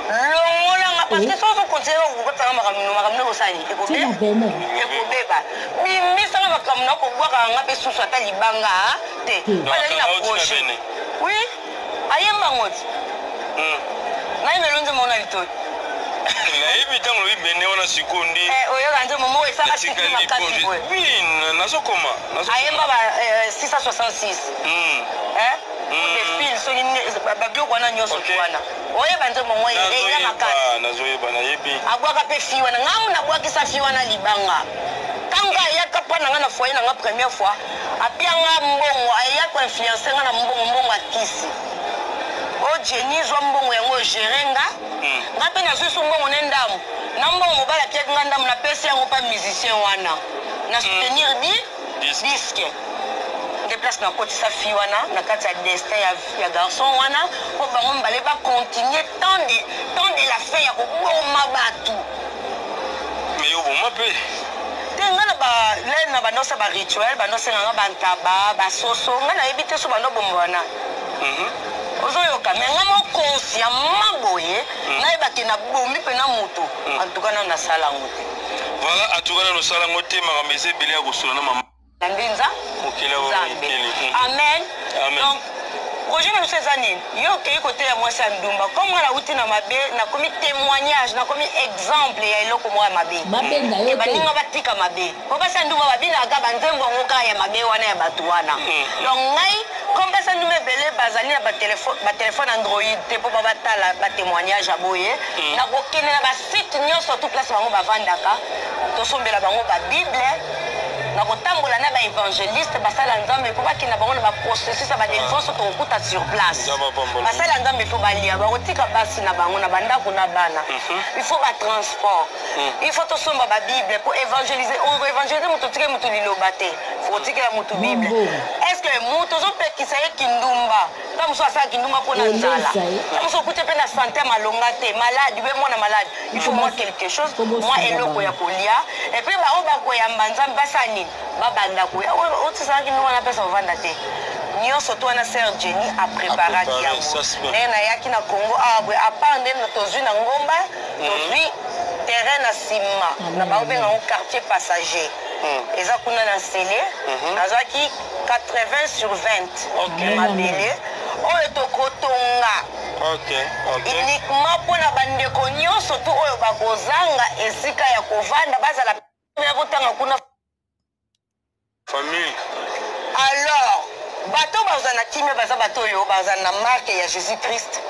Longola parce que sozo conseiller ko tanga makamno ko sani ko be. Ko beba. Mimisa makamno ko bwaka nga pe susu ata libanga te. Wala ni approche. Oui. Ayemba ngoti. Na imelonze mona litoki. Na hivi tangu hivi bene wana sikundi. Oyo kanze momo esaka sikini makasi boy. Oui, nazokoma. Ayemba ba 666. Des fils so ni babio kwana nyoso kwana. Oyo banze momo eya makasi. Nazoyeba na yebi. Abwaka pe fiwa na ngamu na bwakisa fiwa na libanga. Tanga ya kapana nga na foyer na nga première fois. Apianga mbongo aya ko influencer nga na mbongo akisi. O Jenny zwa mbongo yango gerenga. Ngape na susu mbongo nendamu. Na mbongo mobala pia ngandam na pesa yango pa musicien wana. Na soutenir disque. Déplace na côté sa fille wana na kati ya destin ya garçon wana ko bango mbale ba continuer tant de la fin ya ko boma batu. Mais yo boma pe. Ngana ba lena ba nosa ba rituel ba nosa nga ba ntaba ba soso ngana ebite so ba no bomwana. Ozoyoka mais nga mo conscient maboye na ebaki na bomi pe na mutu en tout cas na sala ngote. Voilà, en tout cas na sala ngote makameze bele ya kosula na mama. Ndinza? Okela wa okeli. Amen. Amen. Donc projet na ces années, yo kei côté ya mwasi ndumba comme ngana uti na mabe na komi témoignage na komi exemple ya eloko mwa mabe. Mabe na yo. Ba ninga batika mabe. Ko basa ndumba babina ga banzengo ngoka ya mabe wana ya batu wana. Donc ngai comme basa ndumba belé bazali na ba téléphone Android te po batala ba témoignage aboye na kokene na ba site nyonso tout place bango bavandaka to sombela bango ba Bible na kotambola na ba évangéliste basala nzambe po bakina bango na ba processus ba délivrance to okuta sur place basala nzambe po balia ba kotika basi na bango na bandako na bana il faut ba transport il faut to somba ba Bible pour évangéliser on évangéliser muto tike muto liloba te otikela mutu bible est ce que mutu ozopekisa ye kindumba ta mosu asala kindumba mpona nzala ta mosu okute mpe na sante malonga te malade be mwana malade il faut moi quelque chose moi eloko ya kolia epuis bao bakoyamba nzambe basala nini babanda koya otisala kindumba napesa ovanda te nyonso to wana ser Jenny apreparaki yango ndenge nayaki na Congo awa apart ndenge tozwi na ngomba tozwi terrain na nsima na baobenga ngo quartier passager eza kuna na nsele nazwaki 80 sur 20 mabele oyo tokotonga uniquement mpona bandeko nyonso to oyo bakozanga esika ya kovanda bazala ya kotanga kuna famille. Alors bato baza na kimia baza bato oyo baza na marque ya Jésus Christ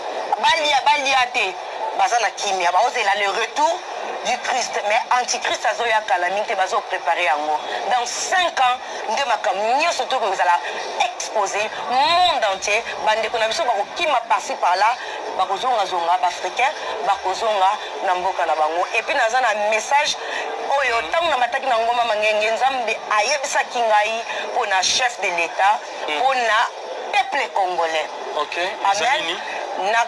balia te baza na kimia baozela le retour du Christ mais antichrist azoya kala mingi te bazo préparer yango dans 5 ans nde makambo nyonso to kozala exposé monde entier bandeko na biso bakokima par-ci par-là bakozonga baafricain bakozonga na mboka na bango et puis naza na message oyo ntango na mataki na ngoma mangenge nzambe ayebisaki ngai mpona chef de l'état mpona peuple congolais amen na